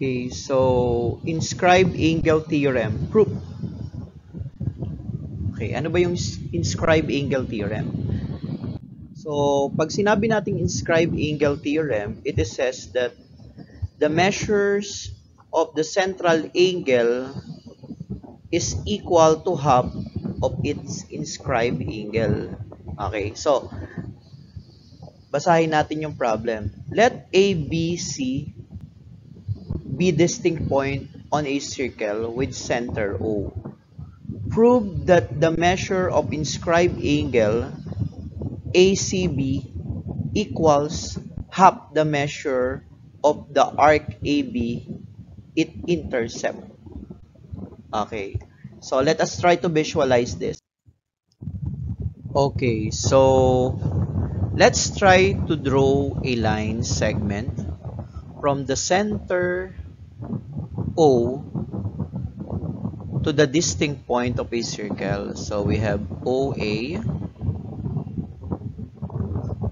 Okay, so inscribed angle theorem, proof. Okay, ano ba yung inscribed angle theorem? So, pag sinabi nating inscribed angle theorem, it says that the measures of the central angle is equal to half of its inscribed angle. Okay, so basahin natin yung problem. Let A, B, C be distinct point on a circle with center O. Prove that the measure of inscribed angle ACB equals half the measure of the arc AB it intercepts. Okay, so let us try to visualize this. Okay, so let's try to draw a line segment from the center O to the distinct point of a circle. So we have OA,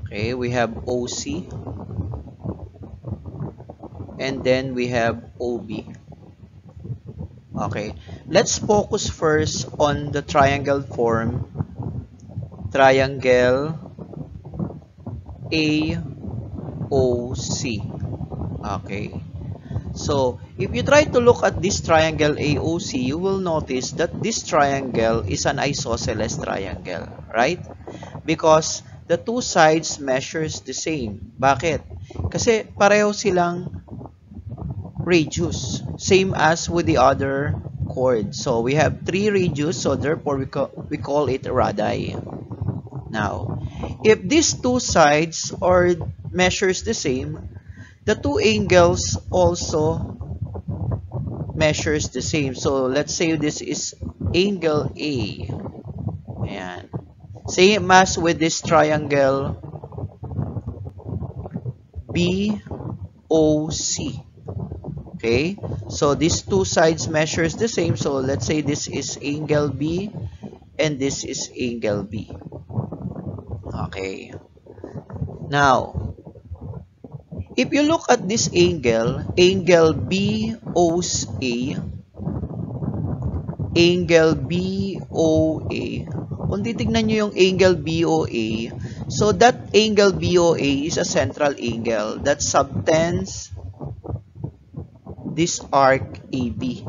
okay, we have OC, and then we have OB. Okay, let's focus first on the triangle form, triangle AOC. Okay, so if you try to look at this triangle AOC, you will notice that this triangle is an isosceles triangle, right? Because the two sides measures the same. Bakit? Kasi pareho silang radius, same as with the other chord. So we have 3 radius, so therefore we call it radii. Now, if these two sides are measures the same, the two angles also measures the same. So let's say this is angle A. Ayan. Same as with this triangle BOC. Okay, so these two sides measures the same. So let's say this is angle B and this is angle B. Okay. Now, if you look at this angle, angle BOA, angle BOA, kung titignan nyo yung angle BOA, so that angle BOA is a central angle that subtends this arc AB.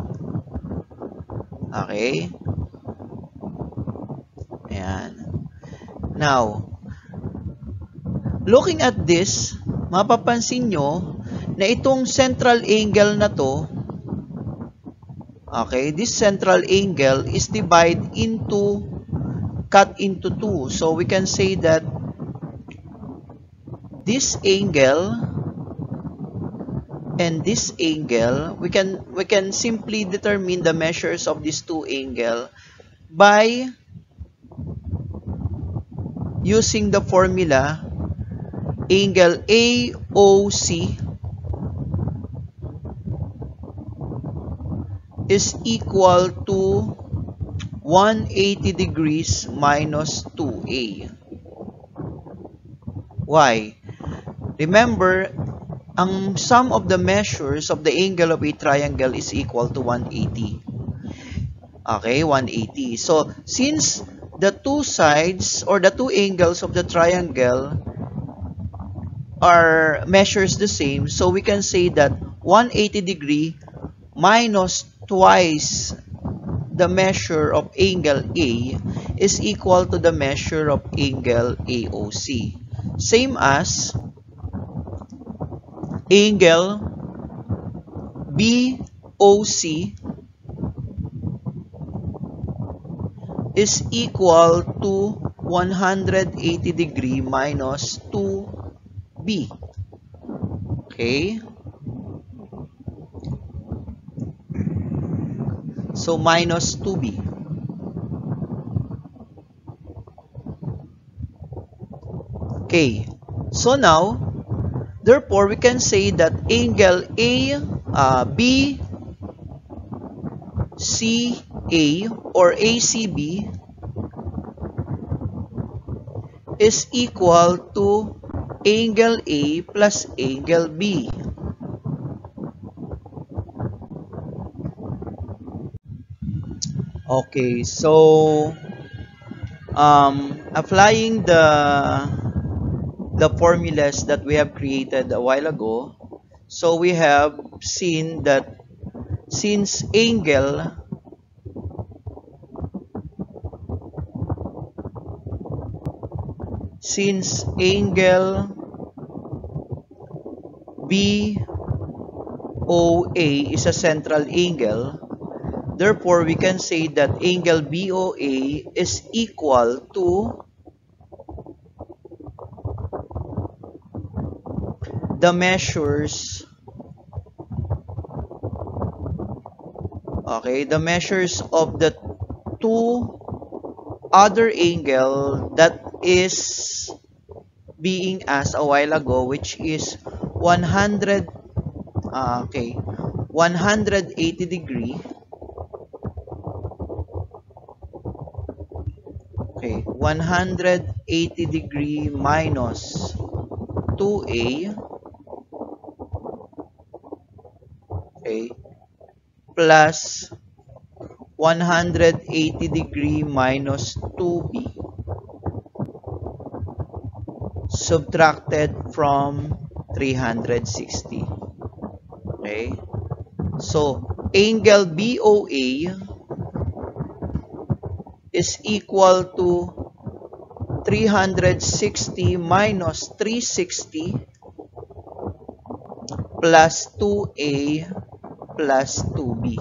Okay? Ayan. Now, looking at this, mapapansin nyo na itong central angle na to, okay, this central angle is cut into two. So we can say that this angle and this angle, we can simply determine the measures of these two angles by using the formula angle AOC is equal to 180 degrees minus 2A. Why? Remember, ang sum of the measures of the angle of a triangle is equal to 180. Okay, 180. So, since the two sides or the two angles of the triangle are measures the same, so we can say that 180 degree minus twice the measure of angle A is equal to the measure of angle AOC. Same as angle BOC is equal to 180 degree minus 2B. Okay? So, minus 2B. Okay. So, now, therefore, we can say that angle BCA or ACB is equal to angle A plus angle B. Okay, so applying the formulas that we have created a while ago, so we have seen that since angle BOA is a central angle, therefore we can say that angle BOA is equal to the measures, okay, the measures of the two other angle that is being asked a while ago, which is 100 180 degree, okay, 180 degree minus 2a, okay, plus 180 degree minus 2b subtracted from 360. Okay, so angle BOA is equal to 360 minus 360 plus 2a plus 2b.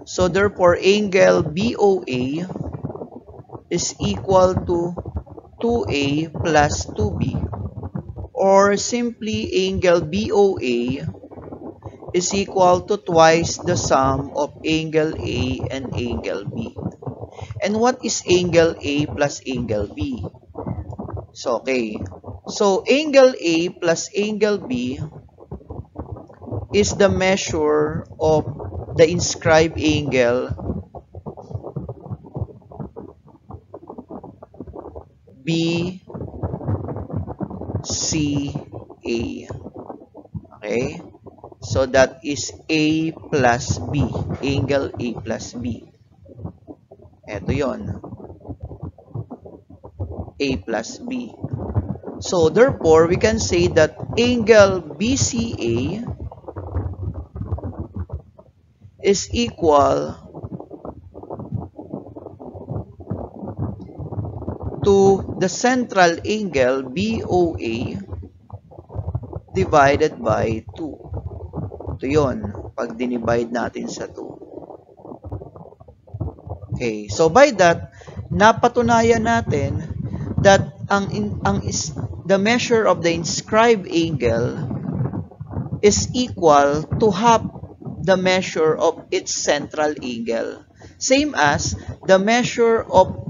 So therefore, angle BOA is equal to 2a plus 2b, or simply angle BOA is equal to twice the sum of angle A and angle B. And what is angle A plus angle B? So, okay. So, angle A plus angle B is the measure of the inscribed angle BCA. Okay? So, that is A plus B. Angle A plus B. Ito yon, A plus B. So, therefore, we can say that angle BCA is equal to the central angle BOA divided by 2. Ito yun, pag dinivide natin sa 2. Okay, so by that, napatunayan natin that the measure of the inscribed angle is equal to half the measure of its central angle. Same as the measure of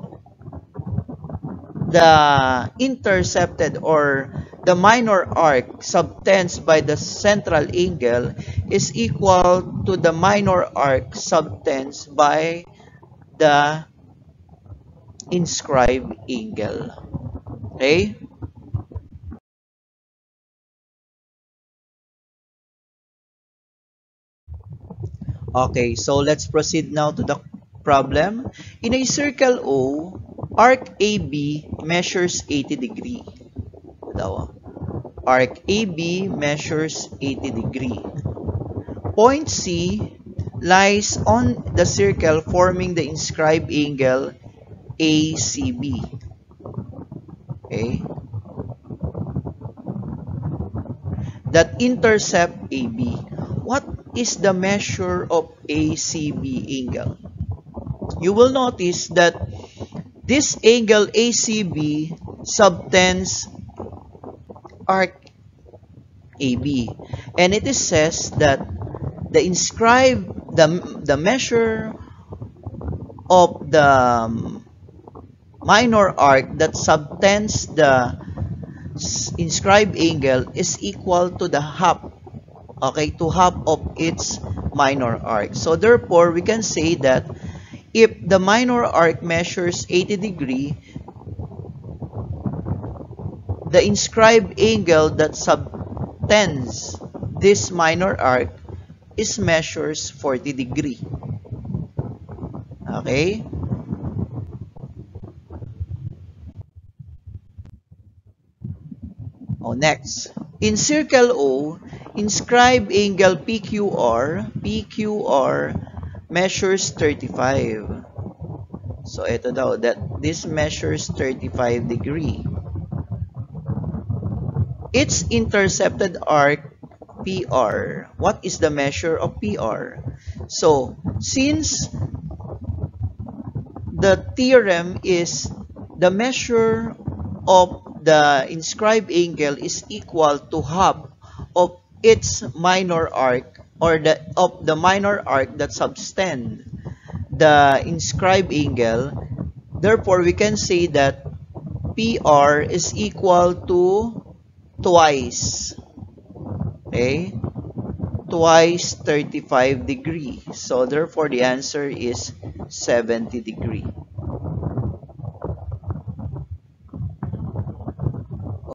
the intercepted or the minor arc subtends by the central angle is equal to the minor arc subtends by the inscribed angle. Okay? Okay, so let's proceed now to the problem. In a circle O, arc AB measures 80 degree. Arc AB measures 80 degree. Point C lies on the circle forming the inscribed angle ACB. Okay? That intercept AB. What is the measure of ACB angle? You will notice that this angle ACB subtends arc AB, and it is says that the measure of the minor arc that subtends the inscribed angle is equal to the half, okay, to half of its minor arc. So therefore, we can say that if the minor arc measures 80 degree, the inscribed angle that subtends this minor arc is measures 40 degree. Okay? Next. In circle O, inscribe angle PQR. PQR measures 35. So, ito daw, that this measures 35 degree. Its intercepted arc PR. What is the measure of PR? So, since the theorem is the measure of the inscribed angle is equal to half of its minor arc, or of the minor arc that subtend the inscribed angle. Therefore, we can say that PR is equal to twice, okay, twice 35 degree. So therefore the answer is 70 degree.